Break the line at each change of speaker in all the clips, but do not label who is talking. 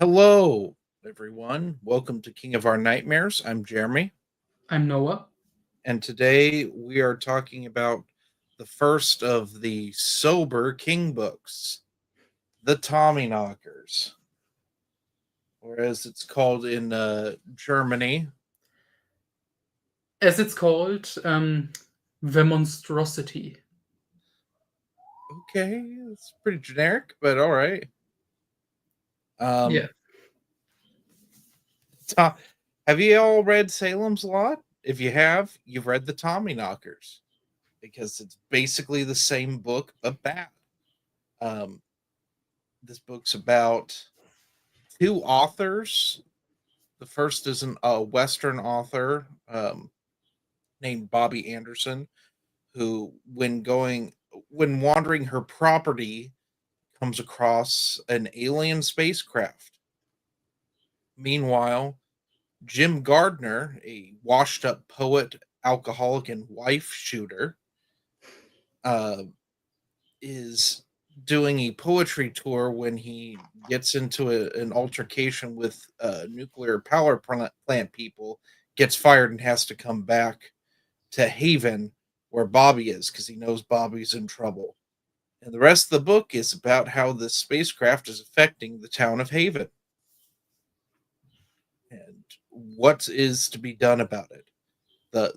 Hello, everyone. Welcome to King of Our Nightmares. I'm Jeremy,
I'm Noah.
and today we are talking about the first of the sober King books, the Tommyknockers, or as it's called in Germany.
As it's called, The Monstrosity.
Okay, it's pretty generic, but all right.
Yeah.
Um, to- have you all read Salem's Lot? If you have, you've read the Tommyknockers because it's basically the same book but bad. Um, this book's about two authors. The first is a Western author named Bobby Anderson, who, when wandering her property, comes across an alien spacecraft. Meanwhile, Jim Gardner, a washed up poet, alcoholic, and wife shooter, uh, is doing a poetry tour when he gets into an altercation with nuclear power plant people, gets fired, and has to come back to Haven where Bobby is because he knows Bobby's in trouble. And the rest of the book is about how this spacecraft is affecting the town of Haven and what is to be done about it. The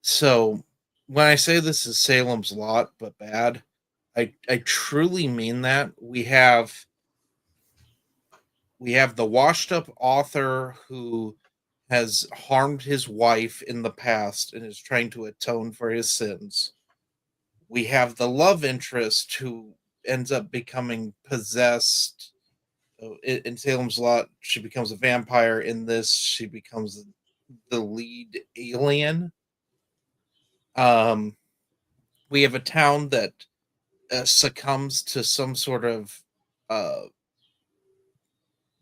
so when I say this is Salem's Lot but bad, I truly mean that. We have the washed up author who has harmed his wife in the past and is trying to atone for his sins. We have the love interest who ends up becoming possessed. In Salem's Lot, she becomes a vampire. In this, she becomes the lead alien. Um, we have a town that succumbs to some sort of uh,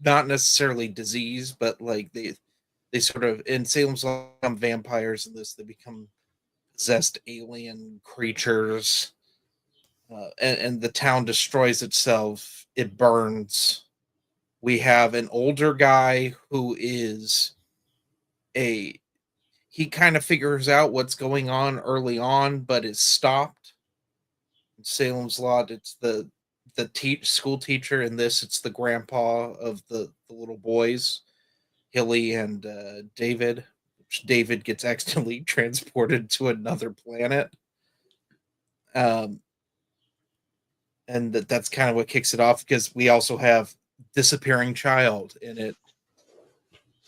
not necessarily disease, but like they sort of in Salem's Lot become vampires. In this, they become possessed alien creatures, and the town destroys itself. It burns. We have an older guy who is a he kind of figures out what's going on early on, but is stopped. In Salem's Lot, it's the school teacher. In this, it's the grandpa of the little boys, Hilly and David. Which David gets accidentally transported to another planet, um, and that's kind of what kicks it off because we also have disappearing child in it.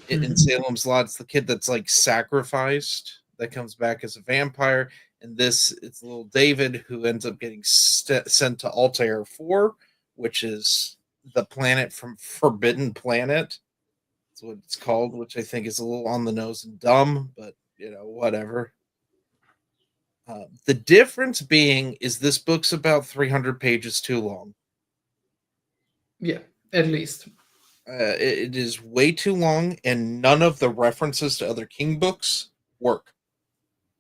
In Salem's Lot, it's the kid that's like sacrificed that comes back as a vampire. And this, it's little David who ends up getting sent to Altair 4, which is the planet from Forbidden Planet. That's what it's called, which I think is a little on the nose and dumb, but whatever. The difference being is this book's about 300 pages too long.
Yeah, at least.
It is way too long, and none of the references to other King books work.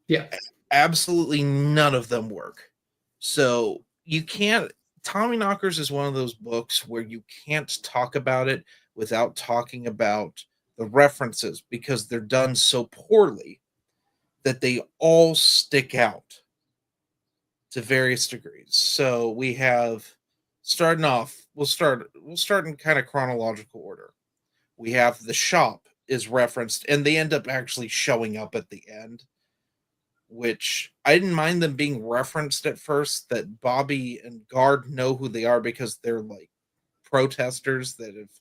Yeah.
Absolutely none of them work. So you can't. Tommyknockers is one of those books where you can't talk about it without talking about the references because they're done so poorly that they all stick out to various degrees. So we have starting off. We'll start in kind of chronological order. We have the shop is referenced, and they end up actually showing up at the end, which I didn't mind them being referenced at first. That Bobby and Guard know who they are because they're like protesters that have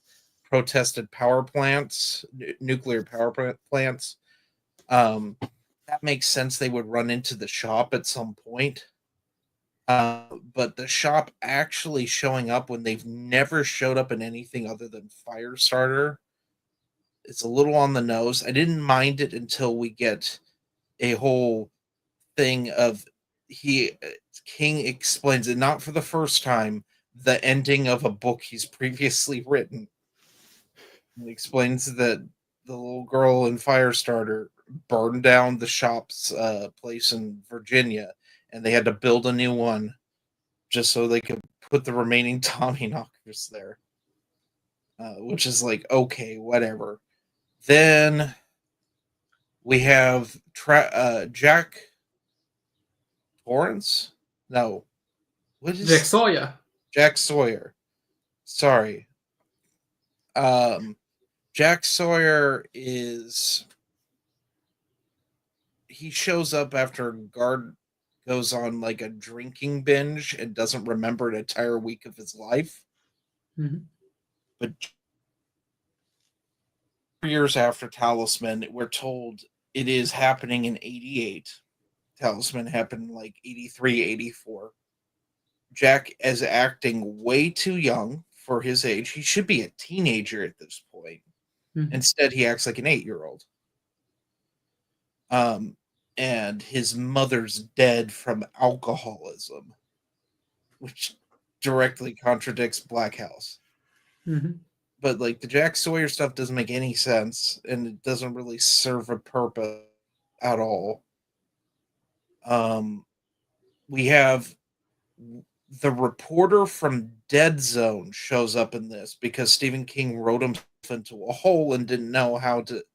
protested power plants, nuclear power plants. Um, that makes sense. They would run into the shop at some point. But the shop actually showing up when they've never showed up in anything other than Firestarter, it's a little on the nose. I didn't mind it until we get a whole thing of he King explains it not for the first time the ending of a book he's previously written. He explains that the little girl in Firestarter burned down the shop's place in Virginia, and they had to build a new one just so they could put the remaining Tommyknockers there. which is like okay, whatever. Then we have Jack Torrance. No, what
Jack
is
Sawyer.
Jack Sawyer? Sorry. Um, Jack Sawyer is he shows up after Guard goes on like a drinking binge and doesn't remember an entire week of his life.
Mhm.
But years after Talisman, we're told it is happening in 88. Talisman happened in like 83, 84. Jack is acting way too young for his age. He should be a teenager at this point.
Mhm.
Instead, he acts like an 8-year-old. Um, and his mother's dead from alcoholism, which directly contradicts Black House.
Mhm.
But like the Jack Sawyer stuff doesn't make any sense, and it doesn't really serve a purpose at all. Um, we have the reporter from Dead Zone shows up in this because Stephen King wrote himself into a hole and didn't know how to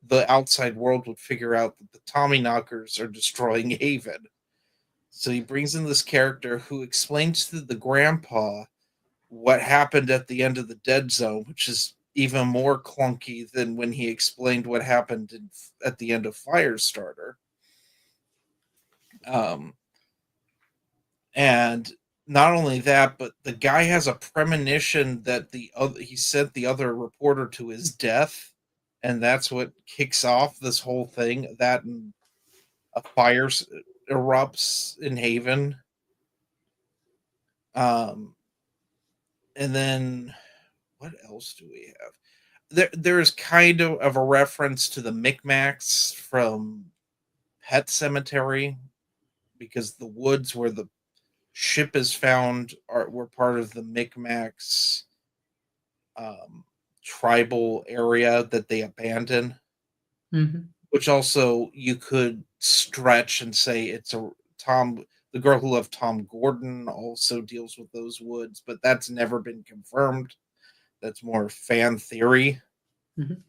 the outside world would figure out that the Tommyknockers are destroying Haven. So he brings in this character who explains to the grandpa what happened at the end of the Dead Zone, which is even more clunky than when he explained what happened at the end of Firestarter. Um, and not only that, but the guy has a premonition that he sent the other reporter to his death, and that's what kicks off this whole thing. That and a fire erupts in Haven. Um, and then what else do we have? There's kind of a reference to the Micmacs from Pet Cemetery because the woods where the ship is found were part of the Micmacs um, tribal area that they abandon,
Mhm.
which also you could stretch and say it's a Tom. The girl who loved Tom Gordon also deals with those woods, but that's never been confirmed. That's more fan theory.
Mhm.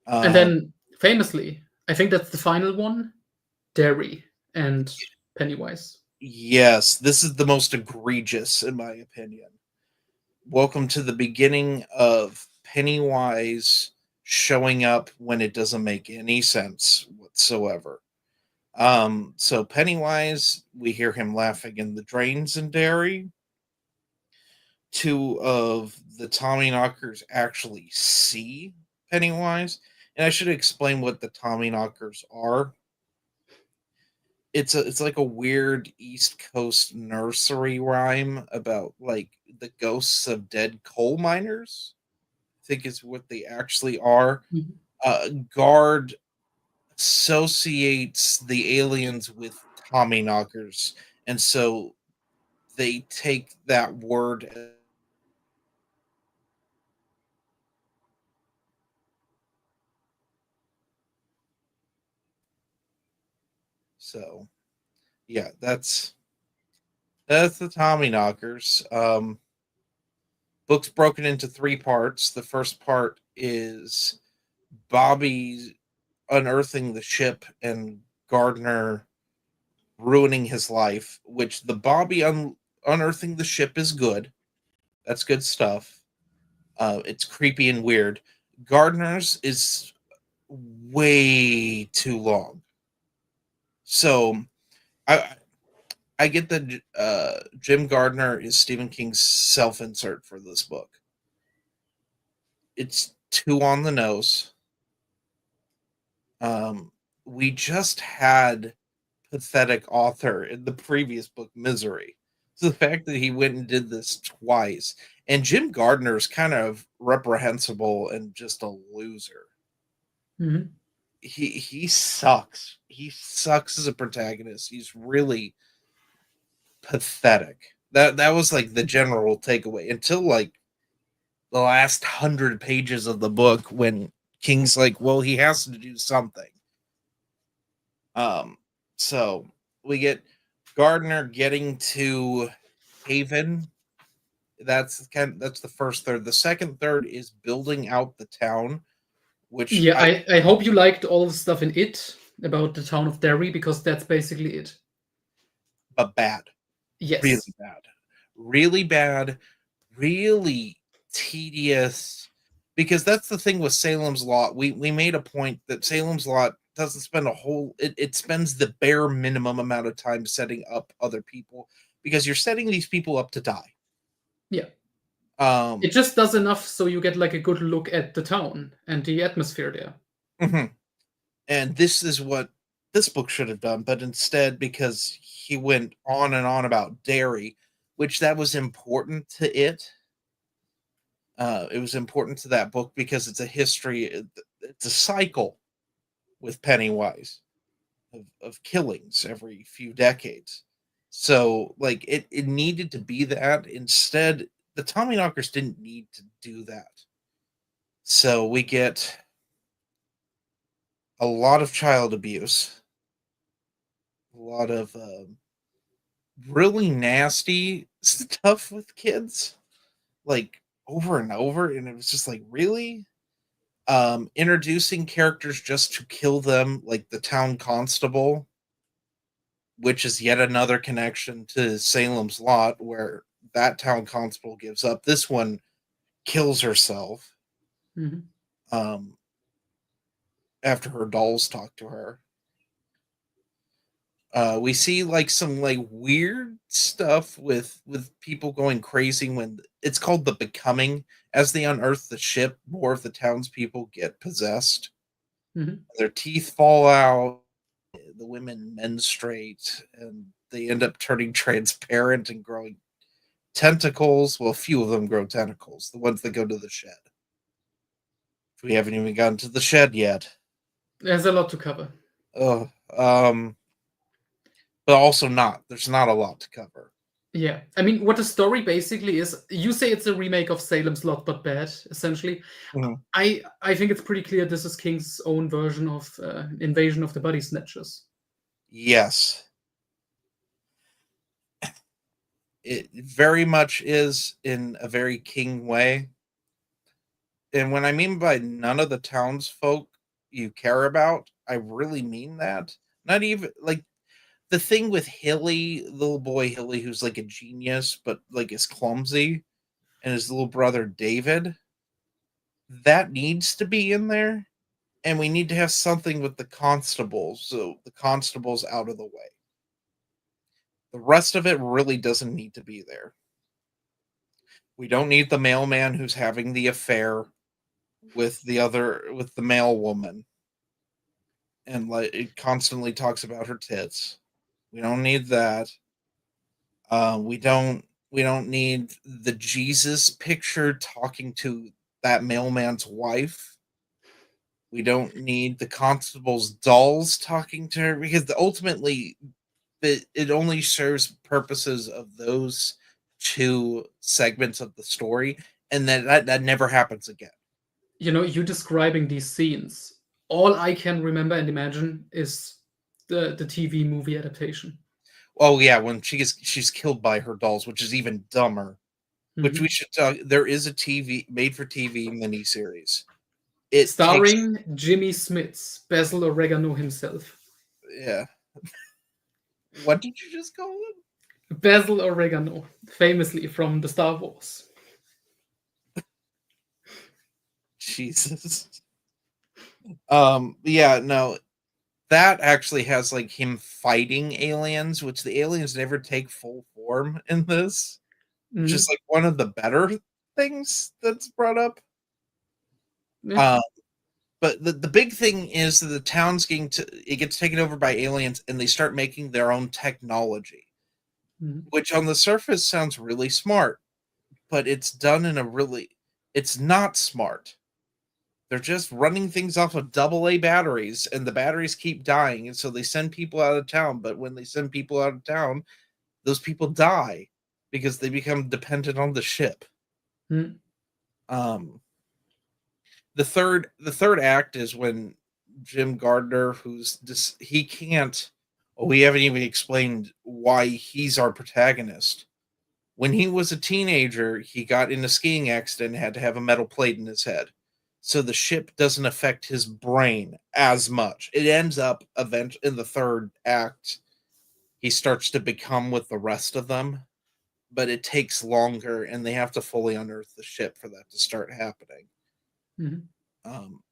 And
Um,
then famously, I think that's the final one, Derry and Pennywise.
yes, this is the most egregious, in my opinion. Welcome to the beginning of Pennywise showing up when it doesn't make any sense whatsoever. So Pennywise, we hear him laughing in the drains in Derry. Two of the Tommyknockers actually see Pennywise. And I should explain what the Tommyknockers are. It's like a weird East Coast nursery rhyme about like the ghosts of dead coal miners. I think is what they actually are.
Mhm.
Guard associates the aliens with Tommyknockers, and so they take that word. So yeah, that's the Tommyknockers. Book's broken into three parts. The first part is Bobby unearthing the ship and Gardner ruining his life, which the Bobby unearthing the ship is good. That's good stuff. It's creepy and weird. Gardner's is way too long. So I I get that Jim Gardner is Stephen King's self insert for this book. It's too on the nose. Um, we just had pathetic author in the previous book, Misery. So the fact that he went and did this twice, and Jim Gardner is kind of reprehensible and just a loser.
Mhm.
He sucks. He sucks as a protagonist. He's really pathetic. That was like the general takeaway until like the last 100 pages of the book when King's like, well, he has to do something. Um, so we get Gardner getting to Haven That's the first third. The second third is building out the town, which
Yeah, I hope you liked all the stuff in it about the town of Derry, because that's basically it.
but bad, really
Yes.
bad, really bad, really tedious. Because that's the thing with Salem's Lot. We made a point that Salem's Lot doesn't spend it spends the bare minimum amount of time setting up other people, because you're setting these people up to die.
Yeah.
Um,
It just does enough so you get like a good look at the town and the atmosphere there.
mhm. And this is what this book should have done, but instead, because he went on and on about dairy, which that was important to it. It was important to that book because it's a history. It's a cycle with Pennywise of killings every few decades. So, like, it needed to be that. Instead, the Tommyknockers didn't need to do that. So we get a lot of child abuse, a lot of really nasty stuff with kids, like over and over, and it was just like, really, introducing characters just to kill them, like the town constable, which is yet another connection to Salem's Lot, where that town constable gives up. This one kills herself,
Mhm.
um, after her dolls talk to her. We see like some like weird stuff with people going crazy when it's called the becoming. As they unearth the ship, more of the townspeople get possessed.
Mhm.
Their teeth fall out. The women menstruate, and they end up turning transparent and growing tentacles. Well, a few of them grow tentacles. The ones that go to the shed. We haven't even gotten to the shed yet.
There's a lot to cover.
Oh, but also not. There's not a lot to cover.
Yeah. I mean, what the story basically is, you say it's a remake of Salem's Lot but bad, essentially.
Mhm.
I think it's pretty clear this is King's own version of Invasion of the Body Snatchers.
Yes, it very much is in a very King way. And when I mean by none of the townsfolk you care about, I really mean that. Not even like the thing with Hilly, little boy Hilly, who's like a genius, but like is clumsy, and his little brother David, that needs to be in there. And we need to have something with the constables, so the constables out of the way. The rest of it really doesn't need to be there. We don't need the mailman who's having the affair with the mail woman, and like it constantly talks about her tits. We don't need that. We don't need the Jesus picture talking to that mailman's wife. We don't need the constable's dolls talking to her, because ultimately it only serves purposes of those two segments of the story, and that never happens again.
You know, you describing these scenes, all I can remember and imagine is the TV movie adaptation.
Oh yeah, when she's killed by her dolls, which is even dumber. Which we
Mhm.
should talk. There is a TV made for TV miniseries. It takes
Starring Jimmy Smits, Basil Oregano himself.
Yeah. What did you just call it?
Basil Oregano, famously from the Star Wars.
Jesus. Yeah, no, that actually has like him fighting aliens, which the aliens never take full form in this, which is
Mhm.
like one of the better things that's brought up.
Yeah.
Um, but the big thing is that the town's it gets taken over by aliens, and they start making their own technology,
Mhm.
which on the surface sounds really smart, but it's done in a really it's not smart. They're just running things off of double A batteries, and the batteries keep dying, and so they send people out of town. But when they send people out of town, those people die because they become dependent on the ship.
Mhm.
Um, the third act is when Jim Gardner, he can't. We haven't even explained why he's our protagonist. When he was a teenager, he got in a skiing accident and had to have a metal plate in his head. So the ship doesn't affect his brain as much. It ends up eventually in the third act, he starts to become with the rest of them, but it takes longer and they have to fully unearth the ship for that to start happening.
Mhm.
Um,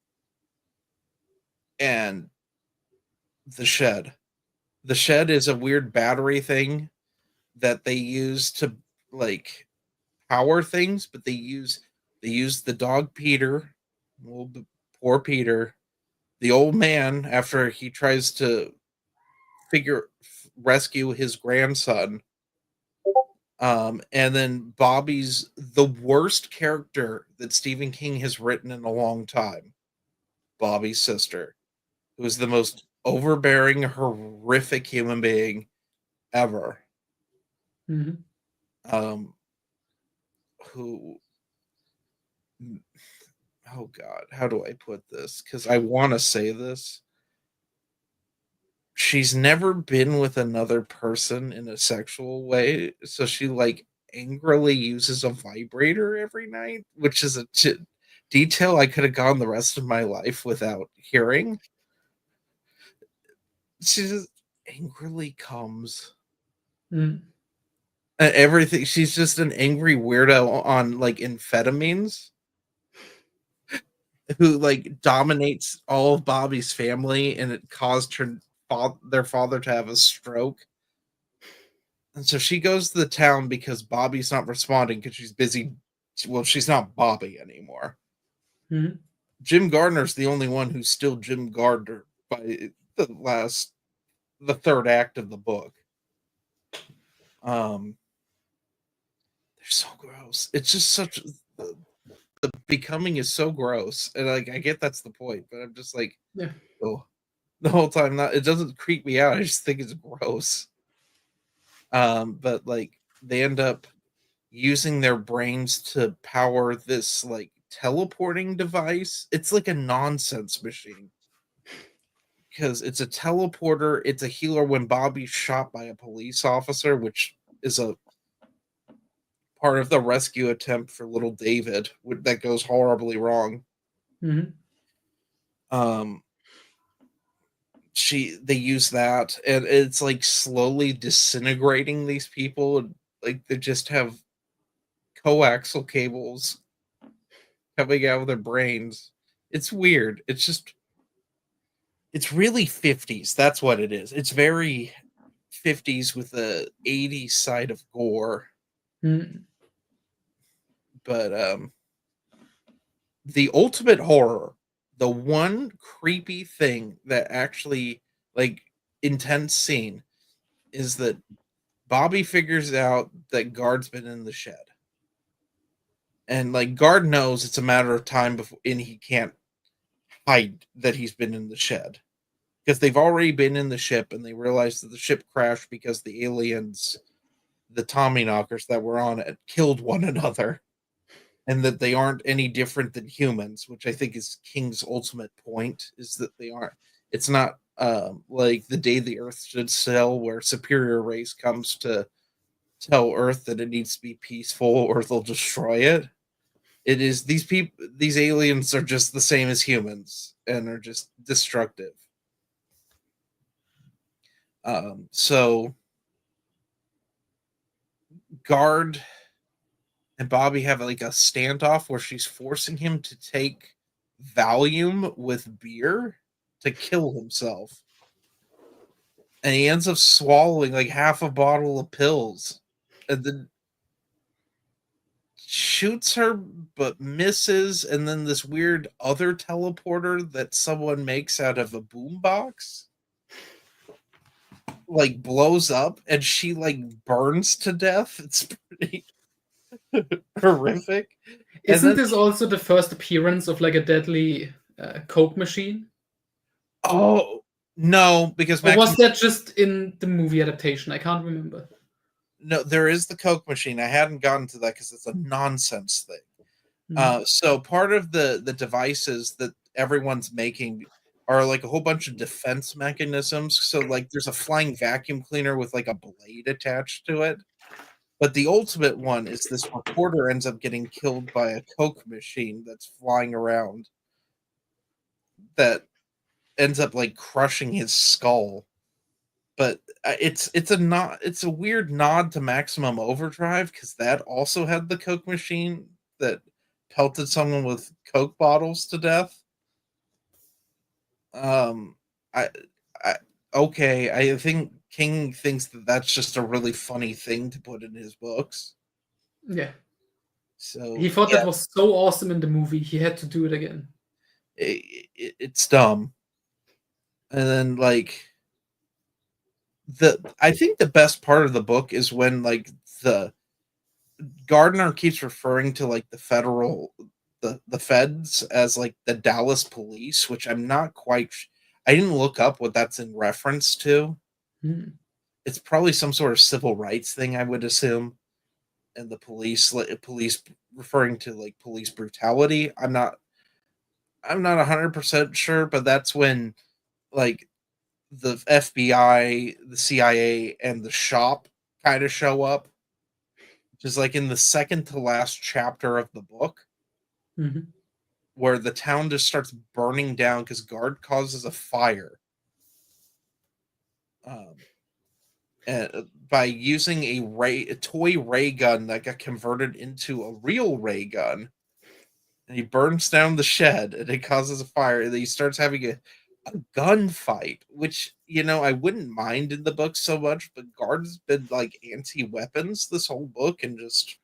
and the shed. The shed is a weird battery thing that they use to like power things, but they use the dog Peter, well, poor Peter, the old man after he tries to figure rescue his grandson. And then Bobby's the worst character that Stephen King has written in a long time. Bobby's sister, who is the most overbearing, horrific human being ever.
Mhm.
Um, who oh god, how do I put this? Because I want to say this. She's never been with another person in a sexual way, so she like angrily uses a vibrator every night, which is a detail I could have gone the rest of my life without hearing. She just angrily comes.
Mhm.
Everything. She's just an angry weirdo on like amphetamines who like dominates all of Bobby's family, and it caused their father to have a stroke. And so she goes to the town because Bobby's not responding because she's busy. Well, she's not Bobby anymore.
Mhm.
Jim Gardner's the only one who's still Jim Gardner by the third act of the book. Um, they're so gross. It's just such the becoming is so gross, and like I get that's the point, but I'm just like,
Yeah.
oh, the whole time. Not it doesn't creep me out. I just think it's gross. But like they end up using their brains to power this like teleporting device. It's like a nonsense machine because it's a teleporter. It's a healer when Bobby's shot by a police officer, which is a part of the rescue attempt for little David that goes horribly wrong.
Mhm.
Um, they use that, and it's like slowly disintegrating these people. And, like they just have coaxial cables coming out of their brains. It's weird. It's really 50s. That's what it is. It's very 50s with the 80s side of gore.
Mhm.
But the ultimate horror, the one creepy thing that actually like intense scene is that Bobby figures out that Guard's been in the shed. And like Guard knows it's a matter of time before and he can't hide that he's been in the shed. Because they've already been in the ship and they realized that the ship crashed because the aliens, the Tommyknockers that were on it, killed one another, and that they aren't any different than humans, which I think is King's ultimate point, is that they aren't. It's not like the day the Earth stood still, where superior race comes to tell Earth that it needs to be peaceful or they'll destroy it. It is these aliens are just the same as humans and are just destructive. So Guard and Bobby have like a standoff where she's forcing him to take Valium with beer to kill himself. And he ends up swallowing like half a bottle of pills and then shoots her but misses. And then this weird other teleporter that someone makes out of a boombox like blows up and she like burns to death. It's pretty horrific. And
Isn't
then
this also the first appearance of like a deadly Coke machine?
oh no, because
Or was
Maximum
that just in the movie adaptation? I can't remember.
no, there is the Coke machine. I hadn't gotten to that because it's a nonsense thing.
Mhm.
So part of the devices that everyone's making are like a whole bunch of defense mechanisms. So like there's a flying vacuum cleaner with like a blade attached to it. But the ultimate one is this reporter ends up getting killed by a Coke machine that's flying around that ends up like crushing his skull. But it's a weird nod to Maximum Overdrive because that also had the Coke machine that pelted someone with Coke bottles to death. Um, I, I okay, I think King thinks that that's just a really funny thing to put in his books.
Yeah.
So
He thought
yeah,
that was so awesome in the movie, he had to do it again.
it's dumb. And then like I think the best part of the book is when like the Gardner keeps referring to like the feds as like the Dallas police, which I'm not quite I didn't look up what that's in reference to.
Hmm.
It's probably some sort of civil rights thing, I would assume. And the police police referring to like police brutality. I'm not 100% sure, but that's when like the FBI, the CIA, and the shop kind of show up, which is like in the second to last chapter of the book,
Mhm.
where the town just starts burning down because Guard causes a fire. Um, by using a toy ray gun that got converted into a real ray gun, and he burns down the shed, and it causes a fire, and then he starts having a gunfight, which I wouldn't mind in the book so much, but Guard's been like anti-weapons this whole book and just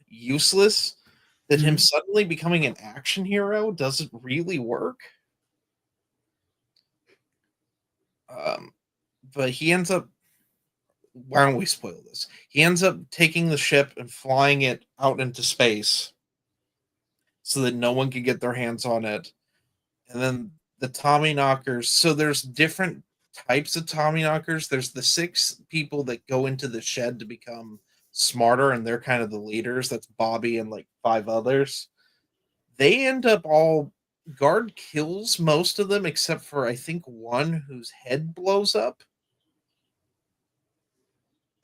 useless. That him
Mhm.
suddenly becoming an action hero doesn't really work. Um, but he ends up. Why don't we spoil this? He ends up taking the ship and flying it out into space so that no one can get their hands on it. And then the Tommyknockers. So there's different types of Tommyknockers. There's the 6 people that go into the shed to become smarter, and they're kind of the leaders. That's Bobby and like 5 others. They end up all Guard kills most of them except for I think one whose head blows up,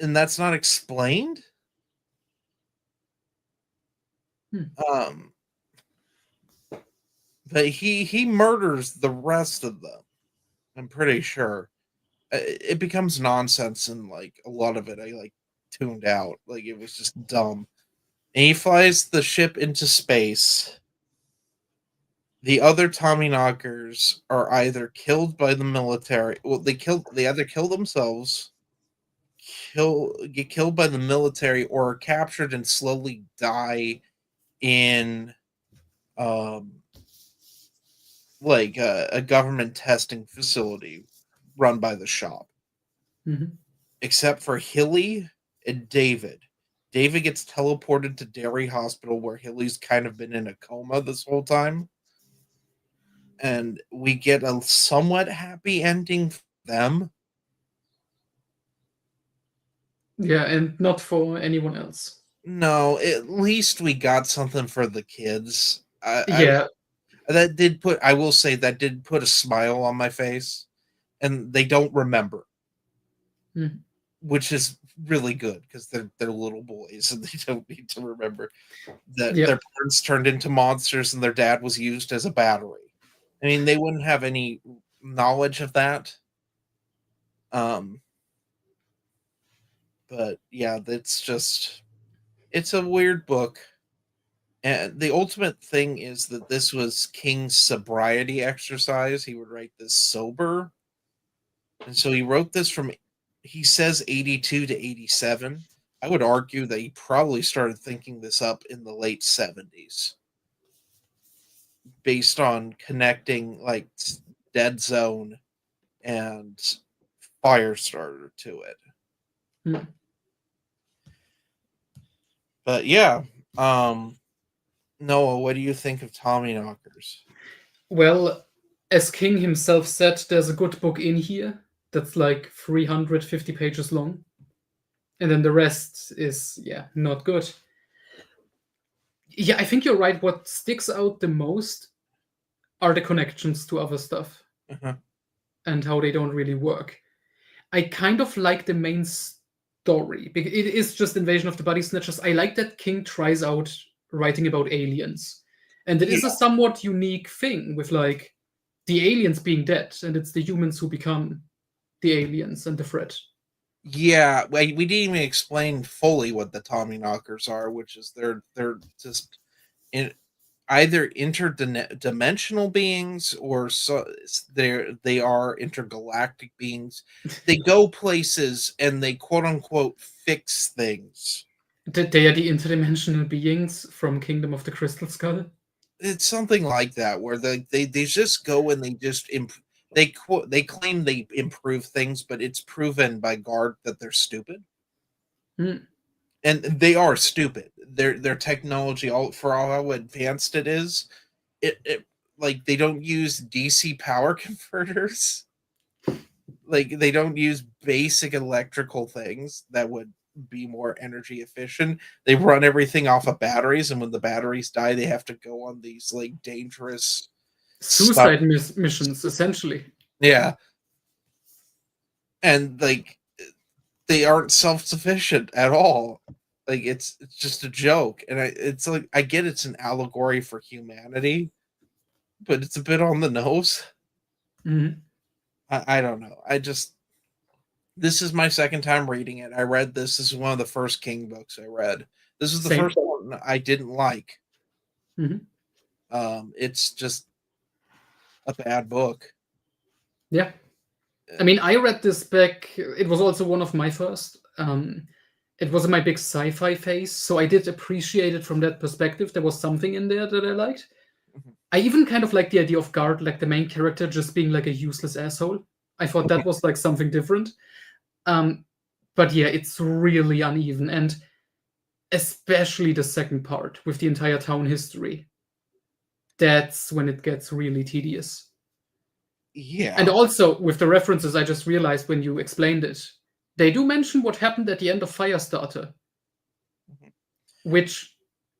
and that's not explained.
Hmm.
Um, but he murders the rest of them. I'm pretty sure. It becomes nonsense, and like a lot of it I like tuned out. Like it was just dumb. And he flies the ship into space. The other Tommyknockers are either killed by the military. Well, they either kill themselves, get killed by the military, or are captured and slowly die in um like a government testing facility run by the shop.
Mhm.
Except for Hilly and David. David gets teleported to Derry Hospital where Hilly's kind of been in a coma this whole time. And we get a somewhat happy ending for them.
Yeah, and not for anyone else.
No, at least we got something for the kids.
Yeah.
That did put I will say that did put a smile on my face. And they don't remember,
Mhm.
which is really good because they're little boys and they don't need to remember that their
Yep.
parents turned into monsters and their dad was used as a battery. I mean, they wouldn't have any knowledge of that. Um, but yeah, it's a weird book. And the ultimate thing is that this was King's sobriety exercise. He would write this sober. And so he wrote this from he says 82 to 87. I would argue that he probably started thinking this up in the late 70s based on connecting like Dead Zone and Firestarter to it.
Mhm.
But yeah, um, Noah, what do you think of Tommyknockers?
Well, as King himself said, there's a good book in here that's like 350 pages long, and then the rest is, yeah, not good. Yeah, I think you're right. What sticks out the most are the connections to other stuff
Uh-huh.
and how they don't really work. I kind of like the main story story. It is just Invasion of the Body Snatchers. I like that King tries out writing about aliens. And it is a
Yeah.
somewhat unique thing with like the aliens being dead, and it's the humans who become the aliens and the threat.
Yeah, we didn't even explain fully what the Tommyknockers are, which is they're just in either interdimensional beings or they are intergalactic beings. They go places and they quote unquote fix things.
They are the interdimensional beings from Kingdom of the Crystal Skull.
It's something like that where they just go and they just they claim they improve things, but it's proven by guard that they're stupid.
Hmm.
And they are stupid. Their technology, all for all how advanced it is, it like they don't use DC power converters. Like they don't use basic electrical things that would be more energy efficient. They run everything off of batteries, and when the batteries die, they have to go on these like dangerous stuff.
Suicide missions, essentially.
Yeah, and like they aren't self-sufficient at all. Like it's just a joke, and it's like I get it's an allegory for humanity, but it's a bit on the nose.
Mhm.
I don't know. This is my second time reading it. I read this. This is one of the first King books I read. This is the
Same.
first one I didn't like.
Mhm.
It's just a bad book.
Yeah. I mean, I read this back. It was also one of my first. It was in my big sci-fi phase, so I did appreciate it from that perspective. There was something in there that I liked.
Mhm.
I even kind of like the idea of Guard, like the main character, just being like a useless asshole. I thought that was like something different. Um, but yeah, it's really uneven, and especially the second part with the entire town history. That's when it gets really tedious. And
Yeah.
also with the references, I just realized when you explained it, they do mention what happened at the end of Firestarter,
Mhm.
which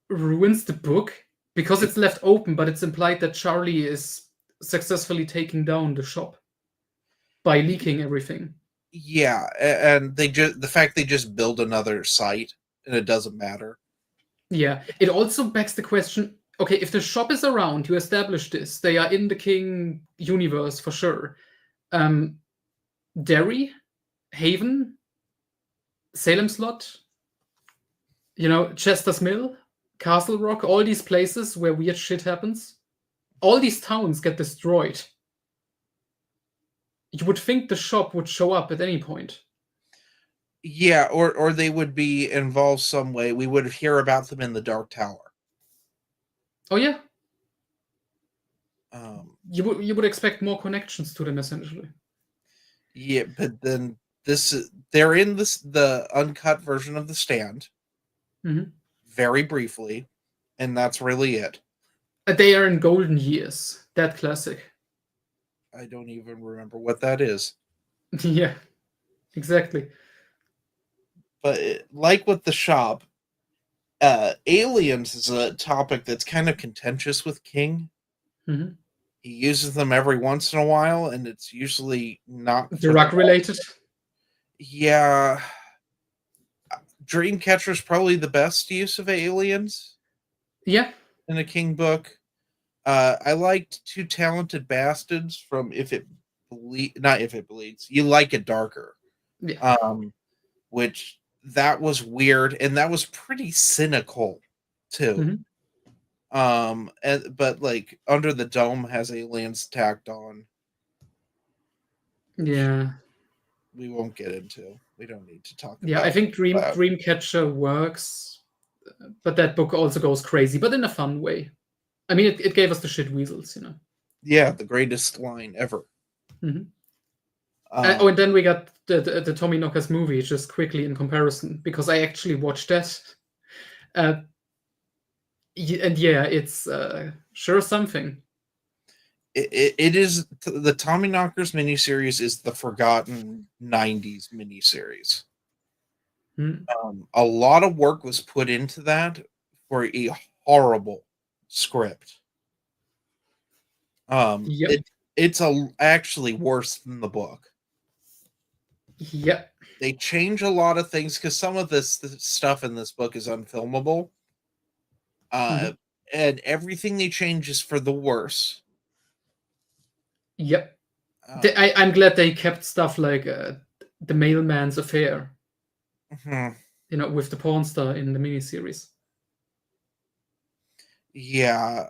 ruins the book because
It,
it's left open, but it's implied that Charlie is successfully taking down the shop by leaking everything.
yeah, and the fact they just build another site and it doesn't matter.
Yeah, it also begs the question, okay, if the shop is around, you establish this, they are in the King universe for sure. Um, Derry, Haven, Salem Slot, Chester's Mill, Castle Rock, all these places where weird shit happens, all these towns get destroyed. You would think the shop would show up at any point.
Yeah, or they would be involved some way. We would hear about them in the Dark Tower.
Oh yeah,
Um,
you would expect more connections to them essentially.
yeah, but then they're in the uncut version of The Stand
Mhm.
very briefly, and that's really it.
They are in golden years. That classic.
I don't even remember what that is.
Yeah, exactly.
But like with the shop, aliens is a topic that's kind of contentious with King.
Mhm.
He uses them every once in a while, and it's usually not for the
Drug related.
yeah. Dreamcatcher's probably the best use of aliens
Yeah.
in a King book. I liked Two Talented Bastards from If It not If It Bleeds. You Like It Darker.
Yeah.
Um, which that was weird and that was pretty cynical too.
Mhm.
But like Under the Dome has aliens tacked on, which
Yeah.
we won't get into. We don't need to talk
Yeah. I
about
think
that.
Dreamcatcher works, but that book also goes crazy, but in a fun way. I mean, it gave us the shit weasels.
Yeah, the greatest line ever.
Mhm. Oh,
Um,
and then we got the Tommyknockers movie, just quickly in comparison, because I actually watched that. Uh, and yeah, it's sure something.
it is the Tommyknockers miniseries is the forgotten '90s miniseries.
Hmm.
A lot of work was put into that for a horrible script.
Yep.
It's actually worse than the book.
Yep.
They change a lot of things because some of this stuff in this book is unfilmable.
Mhm.
And everything they change is for the worse.
Yep.
Uh,
I'm glad they kept stuff like the mailman's affair,
hmm.
with the porn star in the miniseries.
Yeah,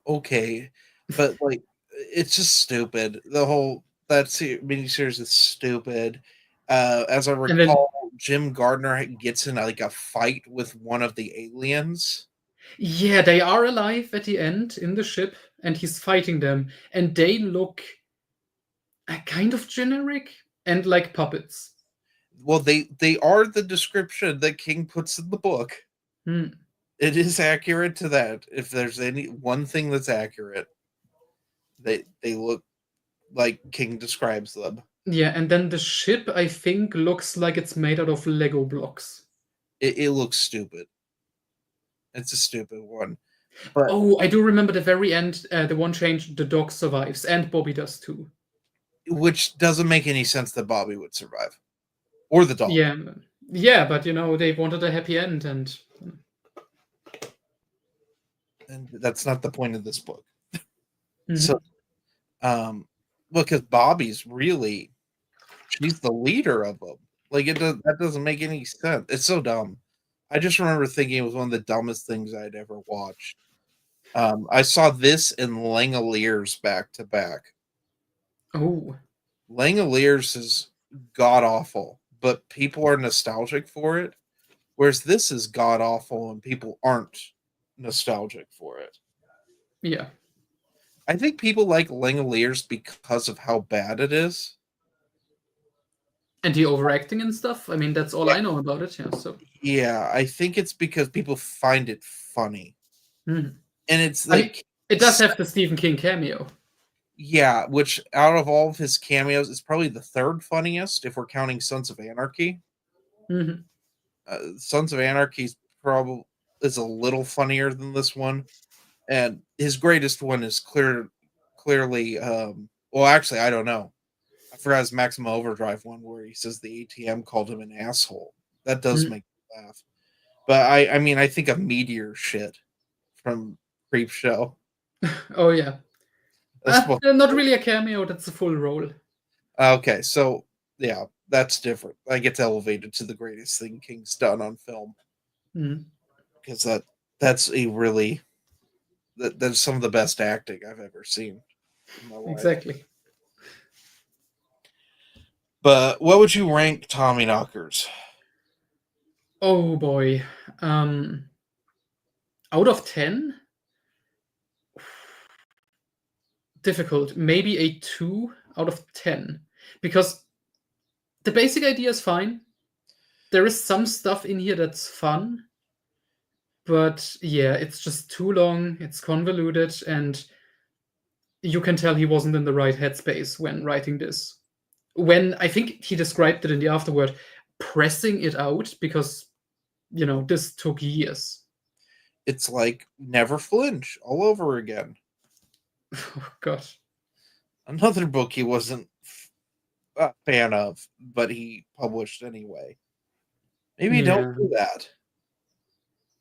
okay, but like it's just stupid. The whole miniseries is stupid. As I
And then,
recall, Jim Gardner gets in like a fight with one of the aliens.
yeah, they are alive at the end in the ship, and he's fighting them, and they look kind of generic and like puppets.
Well, they are the description that King puts in the book.
Hmm.
It is accurate to that. If there's any one thing that's accurate, they look like King describes them.
Yeah, and then the ship, I think, looks like it's made out of Lego blocks.
It looks stupid. It's a stupid one, but
Oh, I do remember the very end, the one change, the dog survives, and Bobby does too.
which doesn't make any sense that Bobby would survive or the dog.
Yeah, yeah, but they wanted a happy end, and
And that's not the point of this book. So,
Mhm.
um, because Bobby's really she's the leader of them. Like that doesn't make any sense. It's so dumb. I just remember thinking it was one of the dumbest things I'd ever watched. I saw this and Langoliers back to back.
Oh,
Langoliers is god awful, but people are nostalgic for it. Whereas this is god awful and people aren't nostalgic for it.
yeah.
I think people like Langoliers because of how bad it is.
And the overacting and stuff. I mean, that's all
Yeah,
I know about it. Yeah. So,
yeah, I think it's because people find it funny.
mhm.
And it's
I mean,
like
it does have the Stephen King cameo.
yeah, which out of all of his cameos is probably the third funniest if we're counting Sons of Anarchy.
Mhm.
Sons of Anarchy probably is a little funnier than this one, and his greatest one is clearly. Well, actually, I don't know. I forgot his Maximum Overdrive one where he says the ATM called him an asshole. That does
Mhm.
make me laugh. But I mean, I think of Meteor shit from Creep Show.
Oh yeah.
That's what.
Not really a cameo. That's a full role.
Okay, so yeah, that's different. I get elevated to the greatest thing King's done on film
Mhm.
because that's a really that's some of the best acting I've ever seen in my life.
Exactly.
But what would you rank Tommyknockers?
Oh boy. Um, out of 10, difficult. Maybe a 2 out of 10 because the basic idea is fine. There is some stuff in here that's fun, but yeah, it's just too long, it's convoluted, and you can tell he wasn't in the right headspace when writing this. When I think he described it in the afterword, pressing it out because, this took years.
It's like Never Flinch all over again.
Oh, God.
Another book he wasn't a fan of, but he published anyway. Maybe don't
Yeah.
do that.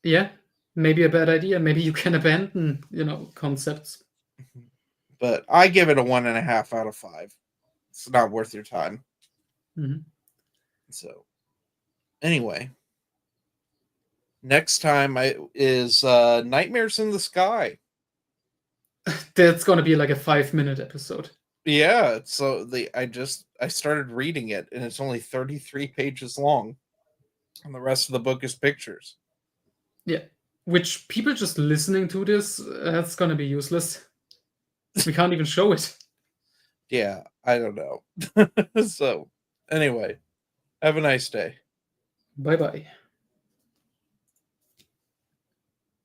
Yeah. Maybe a bad idea. Maybe you can abandon, concepts.
But I give it a 1.5 out of 5. It's not worth your time.
Mhm.
So anyway, next time I is Nightmares in the Sky.
That's gonna be like a 5-minute episode.
Yeah, so I started reading it and it's only 33 pages long. And the rest of the book is pictures.
Yeah. Which people just listening to this, that's gonna be useless. We can't even show it.
Yeah, I don't know. So, anyway, have a nice day.
Bye bye.